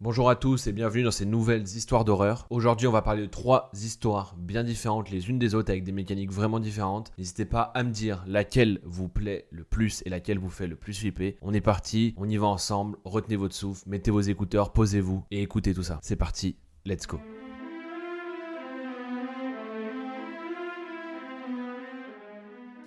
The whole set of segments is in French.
Bonjour à tous et bienvenue dans ces nouvelles histoires d'horreur. Aujourd'hui on va parler de 3 histoires bien différentes les unes des autres avec des mécaniques vraiment différentes. N'hésitez pas à me dire laquelle vous plaît le plus et laquelle vous fait le plus flipper. On est parti, on y va ensemble, retenez votre souffle, mettez vos écouteurs, posez-vous et écoutez tout ça. C'est parti, let's go.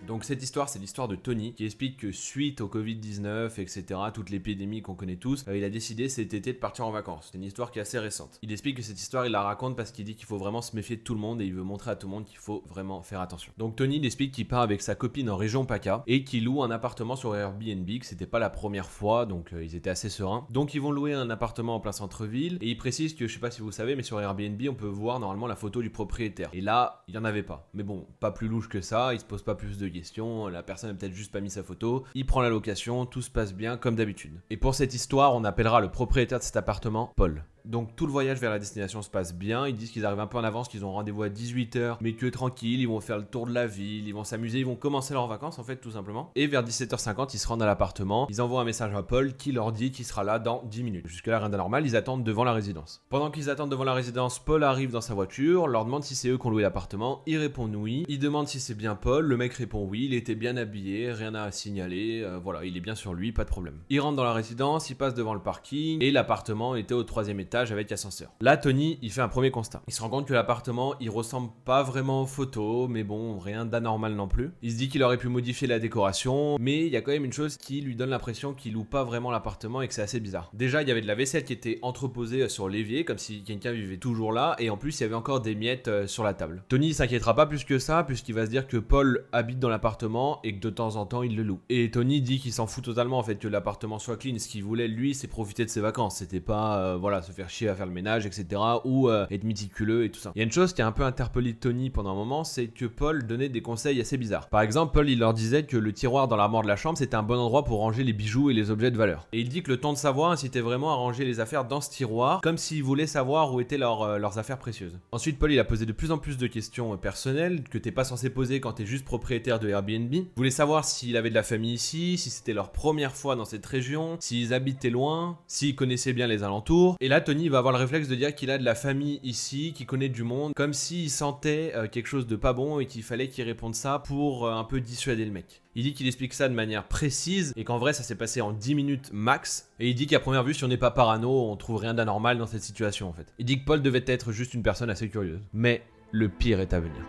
Donc cette histoire, c'est l'histoire de Tony qui explique que suite au Covid-19, etc., toute l'épidémie qu'on connaît tous, il a décidé cet été de partir en vacances. C'est une histoire qui est assez récente. Il explique que cette histoire, il la raconte parce qu'il dit qu'il faut vraiment se méfier de tout le monde et il veut montrer à tout le monde qu'il faut vraiment faire attention. Donc Tony, il explique qu'il part avec sa copine en région PACA et qu'il loue un appartement sur Airbnb, que c'était pas la première fois, donc ils étaient assez sereins. Donc ils vont louer un appartement en plein centre-ville et il précise que, je sais pas si vous savez, mais sur Airbnb, on peut voir normalement la photo du propriétaire. Et là, il y en avait pas. Mais bon, pas plus louche que ça, il se pose pas plus de questions, la personne a peut-être juste pas mis sa photo, il prend la location, tout se passe bien comme d'habitude. Et pour cette histoire, on appellera le propriétaire de cet appartement Paul. Donc tout le voyage vers la destination se passe bien, ils disent qu'ils arrivent un peu en avance, qu'ils ont rendez-vous à 18h, mais que tranquille, ils vont faire le tour de la ville, ils vont s'amuser, ils vont commencer leurs vacances en fait tout simplement. Et vers 17h50, ils se rendent à l'appartement, ils envoient un message à Paul qui leur dit qu'il sera là dans 10 minutes. Jusque là rien d'anormal, ils attendent devant la résidence. Pendant qu'ils attendent devant la résidence, Paul arrive dans sa voiture, leur demande si c'est eux qui ont loué l'appartement, ils répondent oui, il demande si c'est bien Paul, le mec répond oui, il était bien habillé, rien à signaler, voilà, il est bien sur lui, pas de problème. Ils rentrent dans la résidence, ils passent devant le parking, et l'appartement était au 3e étage avec ascenseur. Là, Tony, il fait un premier constat. Il se rend compte que l'appartement, il ressemble pas vraiment aux photos, mais bon, rien d'anormal non plus. Il se dit qu'il aurait pu modifier la décoration, mais il y a quand même une chose qui lui donne l'impression qu'il loue pas vraiment l'appartement et que c'est assez bizarre. Déjà, il y avait de la vaisselle qui était entreposée sur l'évier, comme si quelqu'un vivait toujours là, et en plus, il y avait encore des miettes sur la table. Tony, il s'inquiétera pas plus que ça, puisqu'il va se dire que Paul habite dans l'appartement et que de temps en temps, il le loue. Et Tony dit qu'il s'en fout totalement, en fait, que l'appartement soit clean. Ce qu'il voulait, lui, c'est profiter de ses vacances. C'était pas, voilà, se faire chier à faire le ménage, etc. ou être méticuleux et tout ça. Il y a une chose qui a un peu interpellé Tony pendant un moment, c'est que Paul donnait des conseils assez bizarres. Par exemple, Paul il leur disait que le tiroir dans l'armoire de la chambre c'était un bon endroit pour ranger les bijoux et les objets de valeur. Et il dit que le ton de sa voix incitait vraiment à ranger les affaires dans ce tiroir, comme s'il voulait savoir où étaient leurs affaires précieuses. Ensuite, Paul il a posé de plus en plus de questions personnelles que t'es pas censé poser quand t'es juste propriétaire de Airbnb. Il voulait savoir s'il avait de la famille ici, si c'était leur première fois dans cette région, s'ils habitaient loin, s'ils connaissaient bien les alentours. Et là, Tony va avoir le réflexe de dire qu'il a de la famille ici, qu'il connaît du monde, comme s'il sentait quelque chose de pas bon et qu'il fallait qu'il réponde ça pour un peu dissuader le mec. Il dit qu'il explique ça de manière précise et qu'en vrai ça s'est passé en 10 minutes max. Et il dit qu'à première vue, si on n'est pas parano, on trouve rien d'anormal dans cette situation en fait. Il dit que Paul devait être juste une personne assez curieuse. Mais le pire est à venir.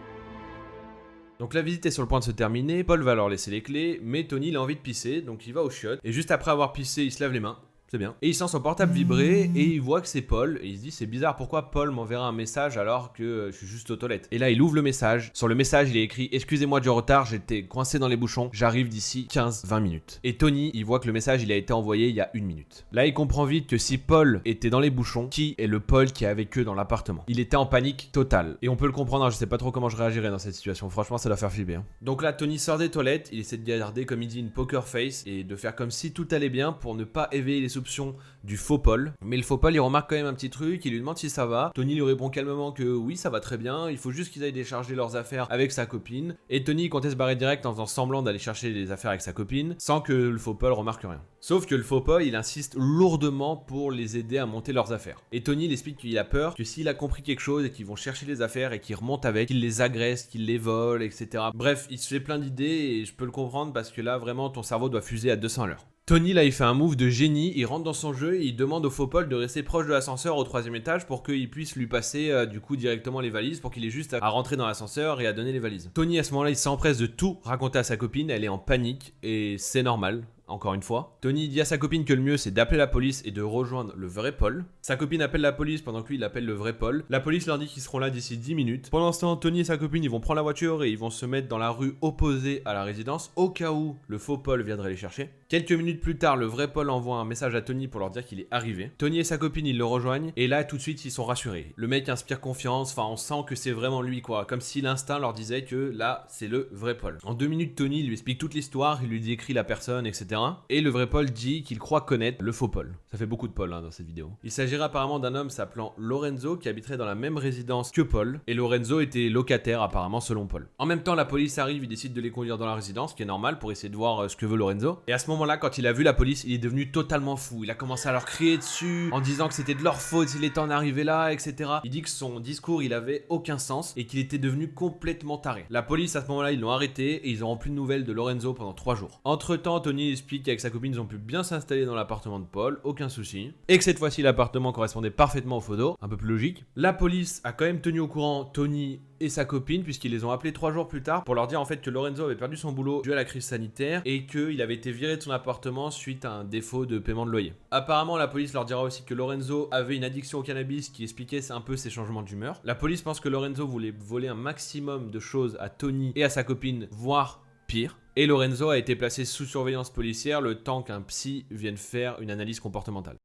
Donc la visite est sur le point de se terminer, Paul va leur laisser les clés, mais Tony il a envie de pisser, donc il va au chiottes. Et juste après avoir pissé, il se lave les mains. C'est bien. Et il sent son portable vibrer et il voit que c'est Paul. Et il se dit c'est bizarre, pourquoi Paul m'enverra un message alors que je suis juste aux toilettes. Et là il ouvre le message. Sur le message il est écrit excusez-moi du retard, j'étais coincé dans les bouchons, j'arrive d'ici 15-20 minutes. Et Tony il voit que le message il a été envoyé il y a 1 minute. Là il comprend vite que si Paul était dans les bouchons, qui est le Paul qui est avec eux dans l'appartement? Il était en panique totale. Et on peut le comprendre, je sais pas trop comment je réagirais dans cette situation, franchement ça doit faire flipper. Donc là Tony sort des toilettes, il essaie de garder comme il dit une poker face et de faire comme si tout allait bien pour ne pas éveiller les soupçons du faux Paul. Mais le faux Paul il remarque quand même un petit truc, il lui demande si ça va. Tony lui répond calmement que oui ça va très bien, il faut juste qu'ils aillent décharger leurs affaires avec sa copine. Et Tony comptait se barrer direct en faisant semblant d'aller chercher les affaires avec sa copine sans que le faux Paul remarque rien. Sauf que le faux Paul il insiste lourdement pour les aider à monter leurs affaires. Et Tony il explique qu'il a peur que s'il a compris quelque chose et qu'ils vont chercher les affaires et qu'ils remontent avec, qu'ils les agressent, qu'ils les volent, etc. Bref, il se fait plein d'idées et je peux le comprendre parce que là vraiment ton cerveau doit fuser à 200 à l'heure. Tony là il fait un move de génie, il rentre dans son jeu et il demande au faux Paul de rester proche de l'ascenseur au 3e étage pour qu'il puisse lui passer du coup directement les valises, pour qu'il ait juste à rentrer dans l'ascenseur et à donner les valises. Tony à ce moment là il s'empresse de tout raconter à sa copine, elle est en panique et c'est normal. Encore une fois, Tony dit à sa copine que le mieux c'est d'appeler la police et de rejoindre le vrai Paul. Sa copine appelle la police pendant que lui il appelle le vrai Paul. La police leur dit qu'ils seront là d'ici 10 minutes. Pendant ce temps, Tony et sa copine ils vont prendre la voiture et ils vont se mettre dans la rue opposée à la résidence au cas où le faux Paul viendrait les chercher. Quelques minutes plus tard, le vrai Paul envoie un message à Tony pour leur dire qu'il est arrivé. Tony et sa copine ils le rejoignent et là tout de suite ils sont rassurés. Le mec inspire confiance, enfin on sent que c'est vraiment lui quoi, comme si l'instinct leur disait que là c'est le vrai Paul. En 2 minutes Tony lui explique toute l'histoire, il lui décrit la personne etc. Et le vrai Paul dit qu'il croit connaître le faux Paul. Ça fait beaucoup de Paul dans cette vidéo. Il s'agirait apparemment d'un homme s'appelant Lorenzo qui habiterait dans la même résidence que Paul. Et Lorenzo était locataire apparemment selon Paul. En même temps la police arrive, ils décident de les conduire dans la résidence, ce qui est normal pour essayer de voir ce que veut Lorenzo. Et à ce moment-là, quand il a vu la police, il est devenu totalement fou. Il a commencé à leur crier dessus en disant que c'était de leur faute s'il était en arrivé là, etc. Il dit que son discours, il avait aucun sens et qu'il était devenu complètement taré. La police, à ce moment-là, ils l'ont arrêté et ils n'auront plus de nouvelles de Lorenzo pendant 3 jours. Entre-temps, Tony explique qu'avec sa copine, ils ont pu bien s'installer dans l'appartement de Paul, aucun souci. Et que cette fois-ci, l'appartement correspondait parfaitement aux photos, un peu plus logique. La police a quand même tenu au courant Tony et sa copine, puisqu'ils les ont appelés 3 jours plus tard pour leur dire en fait que Lorenzo avait perdu son boulot dû à la crise sanitaire et qu'il avait été viré de son appartement suite à un défaut de paiement de loyer. Apparemment, la police leur dira aussi que Lorenzo avait une addiction au cannabis qui expliquait un peu ses changements d'humeur. La police pense que Lorenzo voulait voler un maximum de choses à Tony et à sa copine, voire pire. Et Lorenzo a été placé sous surveillance policière le temps qu'un psy vienne faire une analyse comportementale.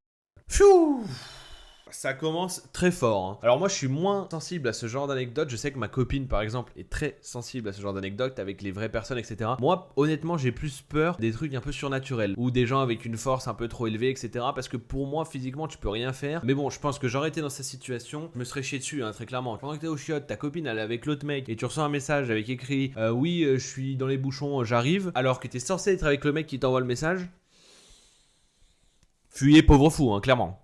Pfiou! Ça commence très fort. Hein. Alors moi, je suis moins sensible à ce genre d'anecdotes. Je sais que ma copine, par exemple, est très sensible à ce genre d'anecdotes avec les vraies personnes, etc. Moi, honnêtement, j'ai plus peur des trucs un peu surnaturels ou des gens avec une force un peu trop élevée, etc. Parce que pour moi, physiquement, tu peux rien faire. Mais bon, je pense que j'aurais été dans cette situation, je me serais chié dessus, hein, très clairement. Pendant que t'es au chiottes, ta copine, elle est avec l'autre mec et tu reçois un message avec écrit oui, je suis dans les bouchons, j'arrive. Alors que t'es censé être avec le mec qui t'envoie le message. Fuyez, pauvre fou, hein, clairement.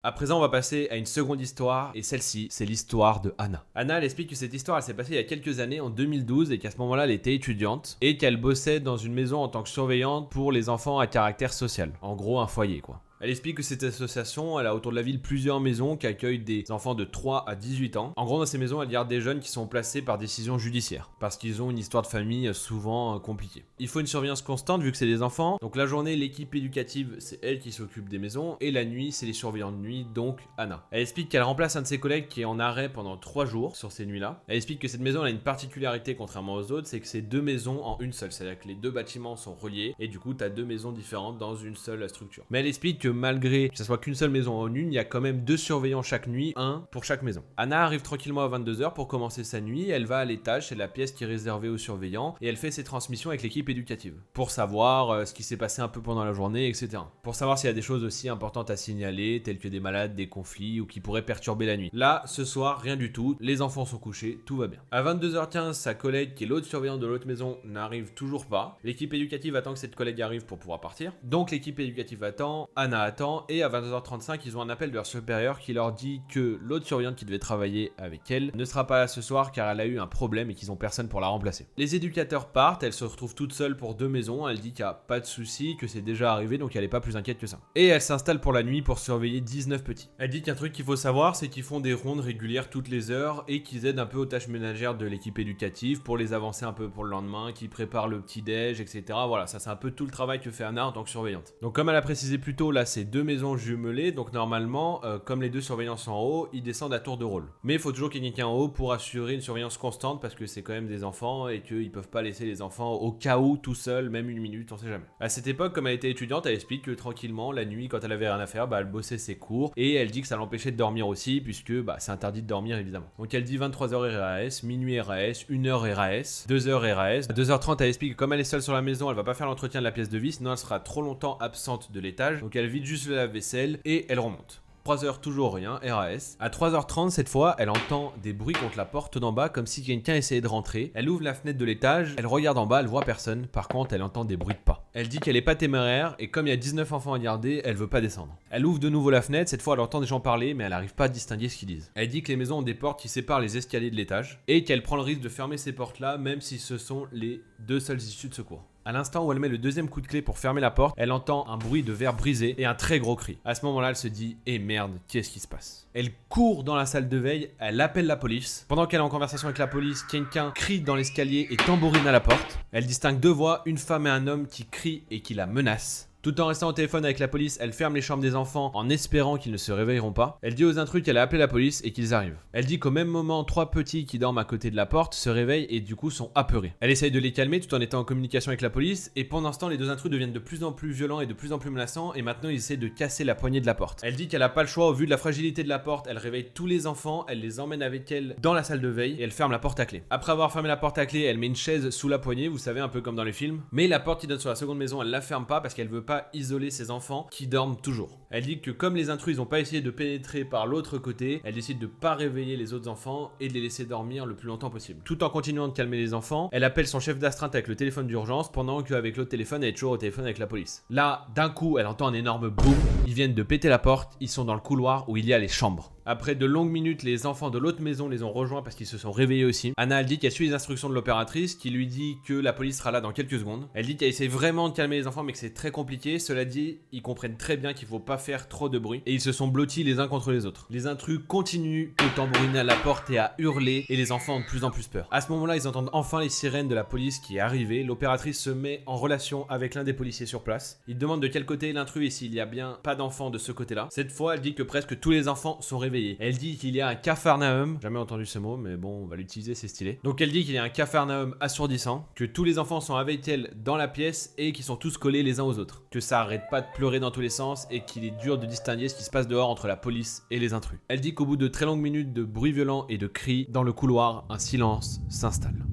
À présent, on va passer à une seconde histoire, et celle-ci, c'est l'histoire de Anna. Anna, elle explique que cette histoire, elle s'est passée il y a quelques années, en 2012, et qu'à ce moment-là, elle était étudiante, et qu'elle bossait dans une maison en tant que surveillante pour les enfants à caractère social. En gros, un foyer, quoi. Elle explique que cette association, elle a autour de la ville plusieurs maisons qui accueillent des enfants de 3 à 18 ans. En gros, dans ces maisons, elle garde des jeunes qui sont placés par décision judiciaire, parce qu'ils ont une histoire de famille souvent compliquée. Il faut une surveillance constante vu que c'est des enfants. Donc la journée, l'équipe éducative, c'est elle qui s'occupe des maisons, et la nuit, c'est les surveillants de nuit, donc Anna. Elle explique qu'elle remplace un de ses collègues qui est en arrêt pendant 3 jours sur ces nuits-là. Elle explique que cette maison, elle a une particularité contrairement aux autres, c'est que c'est 2 maisons en une seule. C'est-à-dire que les 2 bâtiments sont reliés, et du coup, tu as 2 maisons différentes dans une seule structure. Mais elle explique que malgré que ce soit qu'une seule maison en une, il y a quand même 2 surveillants chaque nuit, un pour chaque maison. Anna arrive tranquillement à 22h pour commencer sa nuit, elle va à l'étage, c'est la pièce qui est réservée aux surveillants, et elle fait ses transmissions avec l'équipe éducative, pour savoir ce qui s'est passé un peu pendant la journée, etc. Pour savoir s'il y a des choses aussi importantes à signaler, telles que des malades, des conflits, ou qui pourraient perturber la nuit. Là, ce soir, rien du tout, les enfants sont couchés, tout va bien. À 22h15, sa collègue, qui est l'autre surveillante de l'autre maison, n'arrive toujours pas. L'équipe éducative attend que cette collègue arrive pour pouvoir partir. Donc l'équipe éducative attend, Anna attend, et à 22h35, ils ont un appel de leur supérieur qui leur dit que l'autre surveillante qui devait travailler avec elle ne sera pas là ce soir car elle a eu un problème et qu'ils ont personne pour la remplacer. Les éducateurs partent, elle se retrouve toute seule pour 2 maisons, elle dit qu'il n'y a pas de souci, que c'est déjà arrivé donc elle n'est pas plus inquiète que ça. Et elle s'installe pour la nuit pour surveiller 19 petits. Elle dit qu'un truc qu'il faut savoir, c'est qu'ils font des rondes régulières toutes les heures et qu'ils aident un peu aux tâches ménagères de l'équipe éducative pour les avancer un peu pour le lendemain, qu'ils préparent le petit-déj, etc. Voilà, ça c'est un peu tout le travail que fait Anna en tant que surveillante. Donc comme elle a précisé plus tôt, là c'est 2 maisons jumelées, donc normalement, comme les 2 surveillants sont en haut, ils descendent à tour de rôle. Mais il faut toujours qu'il y ait quelqu'un en haut pour assurer une surveillance constante parce que c'est quand même des enfants et qu'ils peuvent pas laisser les enfants au cas où tout seuls, même une minute, on sait jamais. À cette époque, comme elle était étudiante, elle explique que tranquillement, la nuit, quand elle avait rien à faire, elle bossait ses cours et elle dit que ça l'empêchait de dormir aussi puisque c'est interdit de dormir évidemment. Donc elle dit 23h RAS, minuit RAS, 1h RAS, 2h RAS. À 2h30, elle explique que comme elle est seule sur la maison, elle va pas faire l'entretien de la pièce de vie, sinon elle sera trop longtemps absente de l'étage. Donc elle vide juste le lave-vaisselle et elle remonte. 3h toujours rien, RAS. À 3h30 cette fois, elle entend des bruits contre la porte d'en bas comme si quelqu'un essayait de rentrer. Elle ouvre la fenêtre de l'étage, elle regarde en bas, elle voit personne. Par contre, elle entend des bruits de pas. Elle dit qu'elle est pas téméraire et comme il y a 19 enfants à garder, elle veut pas descendre. Elle ouvre de nouveau la fenêtre, cette fois elle entend des gens parler mais elle arrive pas à distinguer ce qu'ils disent. Elle dit que les maisons ont des portes qui séparent les escaliers de l'étage et qu'elle prend le risque de fermer ces portes-là même si ce sont les 2 seules issues de secours. À l'instant où elle met le deuxième coup de clé pour fermer la porte, elle entend un bruit de verre brisé et un très gros cri. À ce moment-là, elle se dit « Eh merde, qu'est-ce qui se passe ?» Elle court dans la salle de veille, elle appelle la police. Pendant qu'elle est en conversation avec la police, quelqu'un crie dans l'escalier et tambourine à la porte. Elle distingue 2 voix, une femme et un homme qui crient et qui la menacent. Tout en restant au téléphone avec la police, elle ferme les chambres des enfants en espérant qu'ils ne se réveilleront pas. Elle dit aux intrus qu'elle a appelé la police et qu'ils arrivent. Elle dit qu'au même moment, 3 petits qui dorment à côté de la porte se réveillent et du coup sont apeurés. Elle essaye de les calmer tout en étant en communication avec la police et pendant ce temps, les 2 intrus deviennent de plus en plus violents et de plus en plus menaçants et maintenant ils essaient de casser la poignée de la porte. Elle dit qu'elle a pas le choix au vu de la fragilité de la porte, elle réveille tous les enfants, elle les emmène avec elle dans la salle de veille et elle ferme la porte à clé. Après avoir fermé la porte à clé, elle met une chaise sous la poignée, vous savez un peu comme dans les films. Mais la porte qui donne sur la seconde maison, elle la ferme pas parce qu'elle veut pas pas isoler ses enfants qui dorment toujours. Elle dit que comme les intrus ils ont pas essayé de pénétrer par l'autre côté, elle décide de pas réveiller les autres enfants et de les laisser dormir le plus longtemps possible. Tout en continuant de calmer les enfants, elle appelle son chef d'astreinte avec le téléphone d'urgence pendant qu'avec l'autre téléphone elle est toujours au téléphone avec la police. Là, d'un coup, elle entend un énorme boom. Ils viennent de péter la porte, ils sont dans le couloir où il y a les chambres. Après de longues minutes, les enfants de l'autre maison les ont rejoints parce qu'ils se sont réveillés aussi. Anna, elle dit qu'elle suit les instructions de l'opératrice qui lui dit que la police sera là dans quelques secondes. Elle dit qu'elle essaie vraiment de calmer les enfants mais que c'est très compliqué. Cela dit, ils comprennent très bien qu'il faut pas faire trop de bruit et ils se sont blottis les uns contre les autres. Les intrus continuent de tambouriner à la porte et à hurler et les enfants ont de plus en plus peur. À ce moment-là, ils entendent enfin les sirènes de la police qui est arrivée. L'opératrice se met en relation avec l'un des policiers sur place. Il demande de quel côté est l'intrus et s'il y a bien pas d'enfants de ce côté-là. Cette fois, elle dit que presque tous les enfants sont réveillés. Elle dit qu'il y a un capharnaüm, jamais entendu ce mot, mais bon, on va l'utiliser, c'est stylé. Donc elle dit qu'il y a un capharnaüm assourdissant, que tous les enfants sont avec elle dans la pièce et qu'ils sont tous collés les uns aux autres, que ça arrête pas de pleurer dans tous les sens et qu'il est dur de distinguer ce qui se passe dehors entre la police et les intrus. Elle dit qu'au bout de très longues minutes de bruit violent et de cris, dans le couloir, un silence s'installe.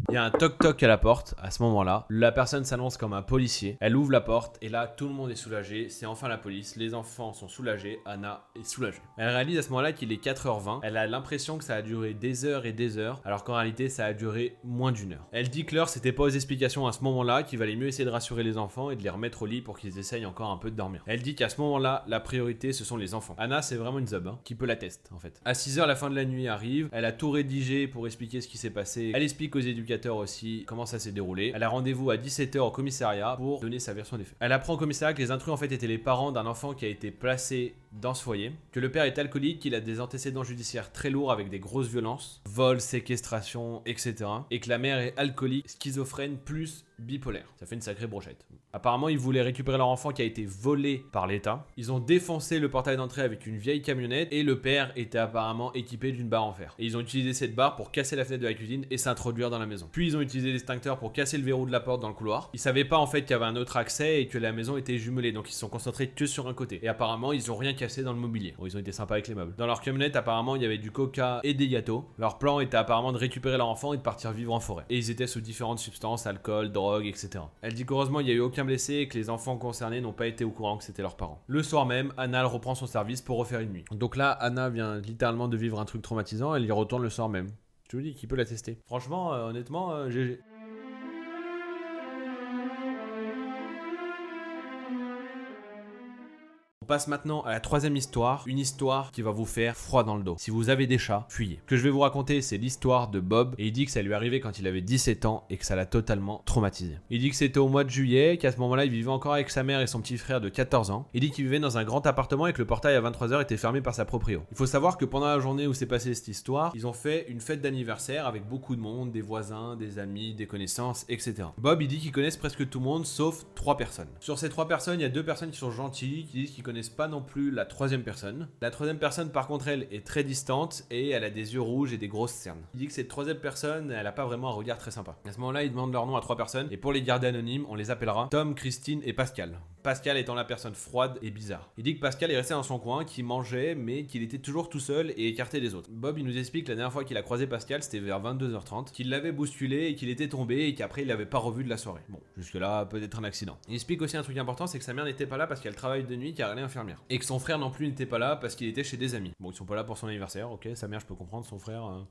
Il y a un toc-toc à la porte, à ce moment-là. La personne s'annonce comme un policier. Elle ouvre la porte et là, tout le monde est soulagé. C'est enfin la police. Les enfants sont soulagés. Anna est soulagée. Elle réalise à ce moment-là qu'il est 4h20. Elle a l'impression que ça a duré des heures et des heures, alors qu'en réalité, ça a duré moins d'une heure. Elle dit que l'heure, c'était pas aux explications à ce moment-là, qu'il valait mieux essayer de rassurer les enfants et de les remettre au lit pour qu'ils essayent encore un peu de dormir. Elle dit qu'à ce moment-là, la priorité, ce sont les enfants. Anna, c'est vraiment une zob, qui peut la tester, en fait. À 6h, la fin de la nuit arrive. Elle a tout rédigé pour expliquer ce qui s'est passé. Elle explique aux éducateurs aussi comment ça s'est déroulé. Elle a rendez-vous à 17h au commissariat pour donner sa version des faits. Elle apprend au commissariat que les intrus en fait étaient les parents d'un enfant qui a été placé dans ce foyer, que le père est alcoolique, qu'il a des antécédents judiciaires très lourds avec des grosses violences, vol, séquestration, etc. et que la mère est alcoolique, schizophrène plus bipolaire. Ça fait une sacrée brochette. Apparemment, ils voulaient récupérer leur enfant qui a été volé par l'État. Ils ont défoncé le portail d'entrée avec une vieille camionnette et le père était apparemment équipé d'une barre en fer. Et ils ont utilisé cette barre pour casser la fenêtre de la cuisine et s'introduire dans la maison. Puis ils ont utilisé l'extincteur pour casser le verrou de la porte dans le couloir. Ils savaient pas en fait qu'il y avait un autre accès et que la maison était jumelée, donc ils se sont concentrés que sur un côté. Et apparemment, ils ont rien cassé dans le mobilier. Bon, ils ont été sympas avec les meubles. Dans leur camionnette, apparemment, il y avait du coca et des gâteaux. Leur plan était apparemment de récupérer leur enfant et de partir vivre en forêt. Et ils étaient sous différentes substances, alcool, drogue, etc. Elle dit qu'heureusement il n'y a eu aucun blessé et que les enfants concernés n'ont pas été au courant que c'était leurs parents. Le soir même, Anna elle reprend son service pour refaire une nuit. Donc là, Anna vient littéralement de vivre un truc traumatisant, elle y retourne le soir même. Je vous dis, qui peut la tester. Franchement, honnêtement, GG. On passe maintenant à la troisième histoire, une histoire qui va vous faire froid dans le dos. Si vous avez des chats, fuyez. Ce que je vais vous raconter, c'est l'histoire de Bob et il dit que ça lui est arrivé quand il avait 17 ans et que ça l'a totalement traumatisé. Il dit que c'était au mois de juillet, qu'à ce moment-là, il vivait encore avec sa mère et son petit frère de 14 ans. Il dit qu'il vivait dans un grand appartement et que le portail à 23h était fermé par sa proprio. Il faut savoir que pendant la journée où s'est passée cette histoire, ils ont fait une fête d'anniversaire avec beaucoup de monde, des voisins, des amis, des connaissances, etc. Bob, il dit qu'ils connaissent presque tout le monde sauf 3 personnes. Sur ces 3 personnes, il y a 2 personnes qui sont gentilles, qui disent qu'ils connaissent pas non plus la troisième personne. La troisième personne, par contre, elle est très distante et elle a des yeux rouges et des grosses cernes. Il dit que cette troisième personne, elle a pas vraiment un regard très sympa. À ce moment-là, il demande leur nom à 3 personnes et pour les garder anonymes, on les appellera Tom, Christine et Pascal. Pascal étant la personne froide et bizarre. Il dit que Pascal est resté dans son coin, qu'il mangeait, mais qu'il était toujours tout seul et écarté des autres. Bob, il nous explique que la dernière fois qu'il a croisé Pascal, c'était vers 22h30, qu'il l'avait bousculé et qu'il était tombé et qu'après il l'avait pas revu de la soirée. Bon, jusque-là, peut-être un accident. Il explique aussi un truc important, c'est que sa mère n'était pas là parce qu'elle travaille de nuit car elle est infirmière. Et que son frère non plus n'était pas là parce qu'il était chez des amis. Bon, ils sont pas là pour son anniversaire, ok, sa mère, je peux comprendre, son frère...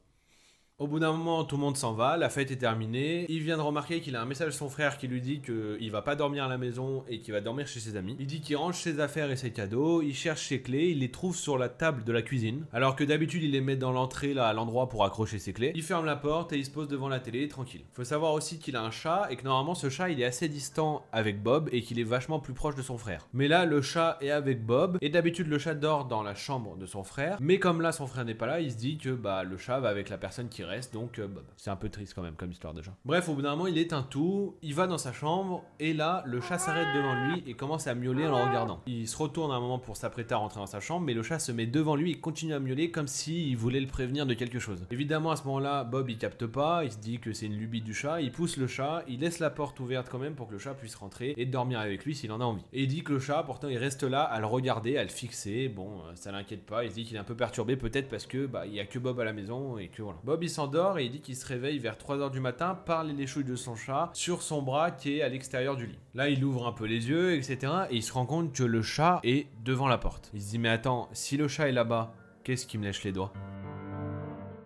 Au bout d'un moment, tout le monde s'en va, la fête est terminée. Il vient de remarquer qu'il a un message de son frère qui lui dit qu'il va pas dormir à la maison et qu'il va dormir chez ses amis. Il dit qu'il range ses affaires et ses cadeaux, il cherche ses clés, il les trouve sur la table de la cuisine. Alors que d'habitude, il les met dans l'entrée, là, à l'endroit pour accrocher ses clés. Il ferme la porte et il se pose devant la télé, tranquille. Faut savoir aussi qu'il a un chat et que normalement, ce chat, il est assez distant avec Bob et qu'il est vachement plus proche de son frère. Mais là, le chat est avec Bob et d'habitude, le chat dort dans la chambre de son frère. Mais comme là, son frère n'est pas là, il se dit que le chat va avec la personne qui reste, donc Bob. C'est un peu triste quand même comme histoire déjà. Bref, au bout d'un moment, il éteint tout, il va dans sa chambre et là, le chat s'arrête devant lui et commence à miauler en le regardant. Il se retourne un moment pour s'apprêter à rentrer dans sa chambre, mais le chat se met devant lui et continue à miauler comme s'il voulait le prévenir de quelque chose. Évidemment, à ce moment-là, Bob il capte pas, il se dit que c'est une lubie du chat, il pousse le chat, il laisse la porte ouverte quand même pour que le chat puisse rentrer et dormir avec lui s'il en a envie. Et il dit que le chat, pourtant, il reste là à le regarder, à le fixer. Bon, ça l'inquiète pas, il se dit qu'il est un peu perturbé peut-être parce que il y a que Bob à la maison et que voilà. Bob il s'endort et il dit qu'il se réveille vers 3h du matin par les chouilles de son chat sur son bras qui est à l'extérieur du lit. Là, il ouvre un peu les yeux, etc. et il se rend compte que le chat est devant la porte. Il se dit, mais attends, si le chat est là-bas, qu'est-ce qui me lèche les doigts ?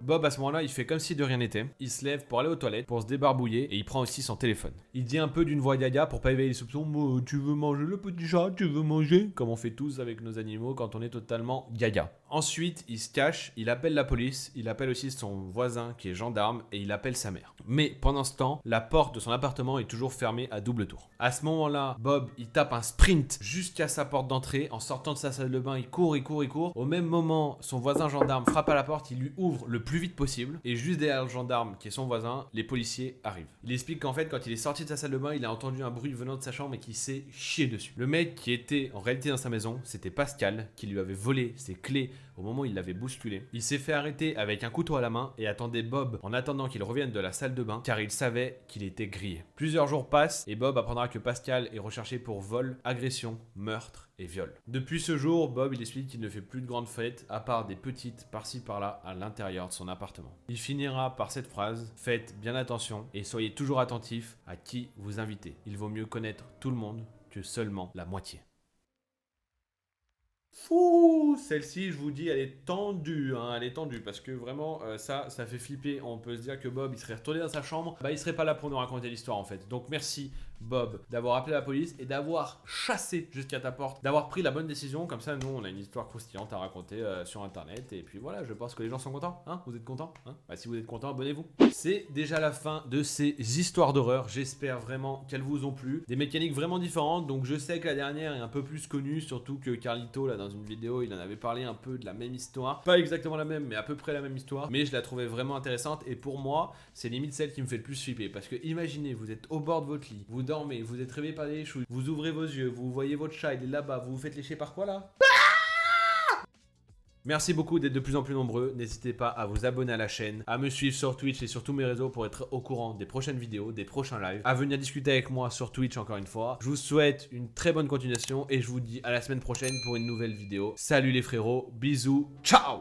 Bob, à ce moment-là, il fait comme si de rien n'était. Il se lève pour aller aux toilettes, pour se débarbouiller, et il prend aussi son téléphone. Il dit un peu d'une voix gaga pour pas éveiller les soupçons. Tu veux manger le petit chat? Tu veux manger? Comme on fait tous avec nos animaux quand on est totalement gaga. Ensuite, il se cache, il appelle la police, il appelle aussi son voisin qui est gendarme, et il appelle sa mère. Mais pendant ce temps, la porte de son appartement est toujours fermée à double tour. À ce moment-là, Bob, il tape un sprint jusqu'à sa porte d'entrée. En sortant de sa salle de bain, il court, il court, il court. Au même moment, son voisin gendarme frappe à la porte, il lui ouvre le plus vite possible. Et juste derrière le gendarme, qui est son voisin, les policiers arrivent. Il explique qu'en fait, quand il est sorti de sa salle de bain, il a entendu un bruit venant de sa chambre et qu'il s'est chié dessus. Le mec qui était en réalité dans sa maison, c'était Pascal, qui lui avait volé ses clés au moment où il l'avait bousculé. Il s'est fait arrêter avec un couteau à la main et attendait Bob en attendant qu'il revienne de la salle de bain, car il savait qu'il était grillé. Plusieurs jours passent et Bob apprendra que Pascal est recherché pour vol, agression, meurtre et viol. Depuis ce jour, Bob il explique qu'il ne fait plus de grandes fêtes, à part des petites par-ci par-là à l'intérieur de son appartement. Il finira par cette phrase: faites bien attention et soyez toujours attentifs à qui vous invitez. Il vaut mieux connaître tout le monde que seulement la moitié. Fouh, celle-ci, je vous dis, elle est tendue, hein, elle est tendue, parce que vraiment, ça fait flipper. On peut se dire que Bob, il serait retourné dans sa chambre, bah il serait pas là pour nous raconter l'histoire en fait. Donc merci Bob d'avoir appelé la police et d'avoir chassé jusqu'à ta porte, d'avoir pris la bonne décision. Comme ça, nous, on a une histoire croustillante à raconter sur internet. Et puis voilà, je pense que les gens sont contents, hein. Vous êtes contents, hein? Bah, si vous êtes contents, abonnez-vous. C'est déjà la fin de ces histoires d'horreur. J'espère vraiment qu'elles vous ont plu. Des mécaniques vraiment différentes, donc je sais que la dernière est un peu plus connue, surtout que Carlito, là, dans une vidéo, il en avait parlé un peu de la même histoire. Pas exactement la même, mais à peu près la même histoire. Mais je la trouvais vraiment intéressante. Et pour moi, c'est limite celle qui me fait le plus flipper. Parce que imaginez, vous êtes au bord de votre lit, vous dormez, vous êtes réveillé par des chouilles, vous ouvrez vos yeux, vous voyez votre chat, il est là-bas, vous vous faites lécher par quoi là? Merci beaucoup d'être de plus en plus nombreux. N'hésitez pas à vous abonner à la chaîne, à me suivre sur Twitch et sur tous mes réseaux pour être au courant des prochaines vidéos, des prochains lives, à venir discuter avec moi sur Twitch encore une fois. Je vous souhaite une très bonne continuation et je vous dis à la semaine prochaine pour une nouvelle vidéo. Salut les frérots, bisous, ciao!